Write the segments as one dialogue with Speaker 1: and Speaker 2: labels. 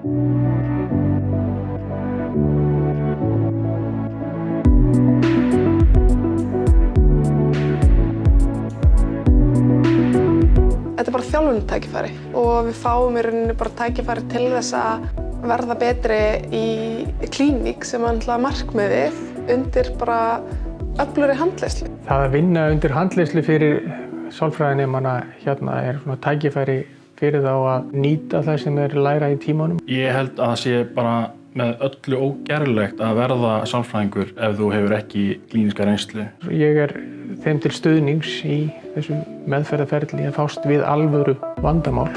Speaker 1: Þetta er bara þjálfunartækifæri og við fáum í rauninni bara tækifæri til þess að verða betri í klíník sem er náttúrulega markmiðið undir bara öflugri handleiðslu.
Speaker 2: Það að vinna undir handleiðslu fyrir sálfræðinemana hérna er svona tækifæri fyrir þá að nýta það sem þeir læra í tímanum.
Speaker 3: Ég held að það sé bara með öllu ógerlegt að verða sálfræðingur ef þú hefur ekki klíníska reynslu.
Speaker 2: Ég er þeim til stuðnings í þessu meðferðarferli að fást við alvöru vandamál.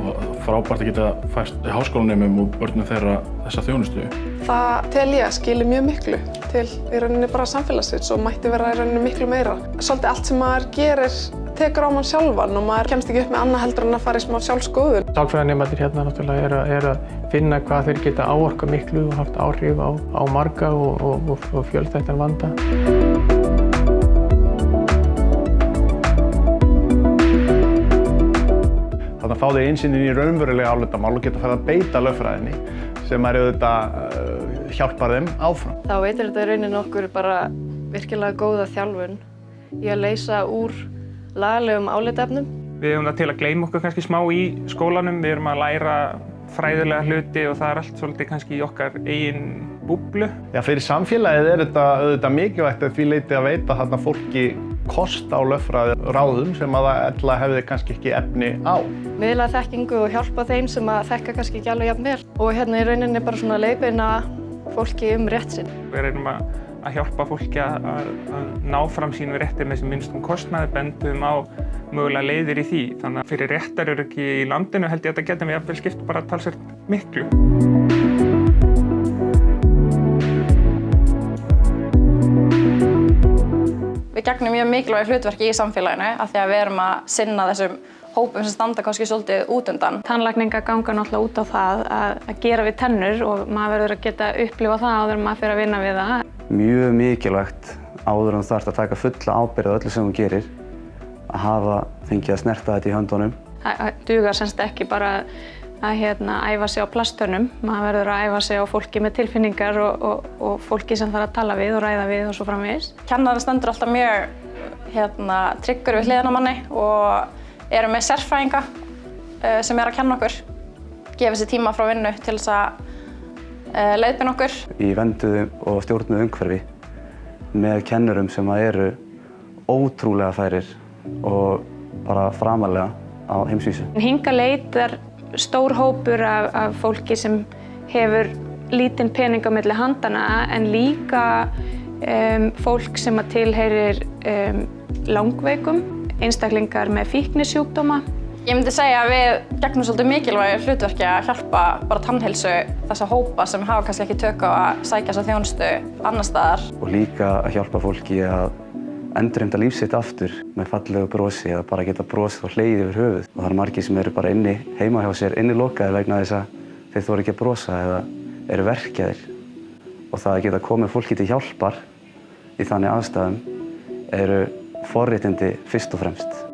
Speaker 3: Og frábært að geta fært háskólanemum og börnum þeirra þessa þjónustu.
Speaker 1: Það tel ég að skili mjög miklu til í rauninni bara samfélagsins og mætti vera í rauninni miklu meira. Svolítið allt sem maður gerir tekur á mann sjálfan og maður kemst ekki upp með annað heldur en að fara í smá sjálfskoðun.
Speaker 2: Sálfræðinemarnir hérna náttúrulega er að finna hvað þeir geta áorkað miklu og haft áhrif á marga og fjölþættan vanda.
Speaker 4: Þannig að fá þig innsýn í raunverulega álitamál og geta farið að beita lögfræðinni sem hjálpar þeim áfram.
Speaker 5: Þá veitir þetta í rauninni okkur bara virkilega góða þjálfun í að leysa úr lagalegum álitaefnum.
Speaker 6: Við höfum það til að gleyma okkur kannski smá í skólanum. Við erum að læra fræðilega hluti og það er allt svolítið kannski í okkar eigin búblu.
Speaker 4: Já, fyrir samfélagið er þetta mikilvægt að því leyti að veita þarna fólki kost á lögfræðiráðum sem að það ella hefði kannski ekki efni á.
Speaker 5: Miðla þekkingu og hjálpa þeim sem að þekka kannski ekki alveg jafn vel. Og hérna í rauninni bara svona leiðbeina fólki rétt sinn.
Speaker 6: Við reynum að hjálpa fólki að ná fram sínu rétti með sem minnstum kostnaði, bendum á mögulega leiðir í því. Þannig að fyrir réttaröryggi í landinu held ég að þetta getum við jafnvel skipt bara talsvert miklu.
Speaker 7: Við gegnum mjög mikilvæg hlutverki í samfélaginu af því að við erum að sinna þessum hópum sem standa kannski svolítið út undan.
Speaker 8: Tannlækningar ganga náttúrulega út á það að gera við tennur og maður verður að geta upplifað það áður en maður fer að vinna við það.
Speaker 9: Mjög mikilvægt áður en þú þarft að taka fulla ábyrgð á öllu sem þú gerir að hafa fengið að snerta þetta í höndunum.
Speaker 8: Það dugar semst ekki bara að æfa sig á plasttönnum. Maður verður að æfa sig á fólki með tilfinningar og fólki sem þarf að tala við og ræða við og svo framvegis.
Speaker 7: Kennarinn stendur alltaf mjög tryggur við hliðina á manni og eru með sérfræðinga sem að kenna okkur, gefa sér tíma frá vinnu til þess að leiðbeina okkur.
Speaker 9: Í vernduðu og stjórnuðu umhverfi með kennurum sem eru ótrúlega færir og bara framarlega á heimsvísu.
Speaker 8: Hingað leitar stór hópur af fólki sem hefur lítinn pening á milli handana en líka fólk sem tilheyrir langveikum, einstaklingar með fíknisjúkdóma.
Speaker 7: Ég myndi segja að við gegnum svolítið mikilvægu hlutverki að hjálpa bara tannheilsu þessa hópa sem hafa kannski ekki tök á að sækja þessa þjónustu annar staðar.
Speaker 9: Og líka að hjálpa fólki að endurheimta líf sitt aftur með fallegu brosi eða bara geta brosið og hlegið yfir höfuð. Og það eru margir sem eru bara inni heima hjá sér, innilokaðir vegna þess að þeir þora ekki að brosa eða eru verkjaðir. Og það að geta komið fólki til hjálpar í þannig aðstæðum eru forréttindi fyrst og fremst.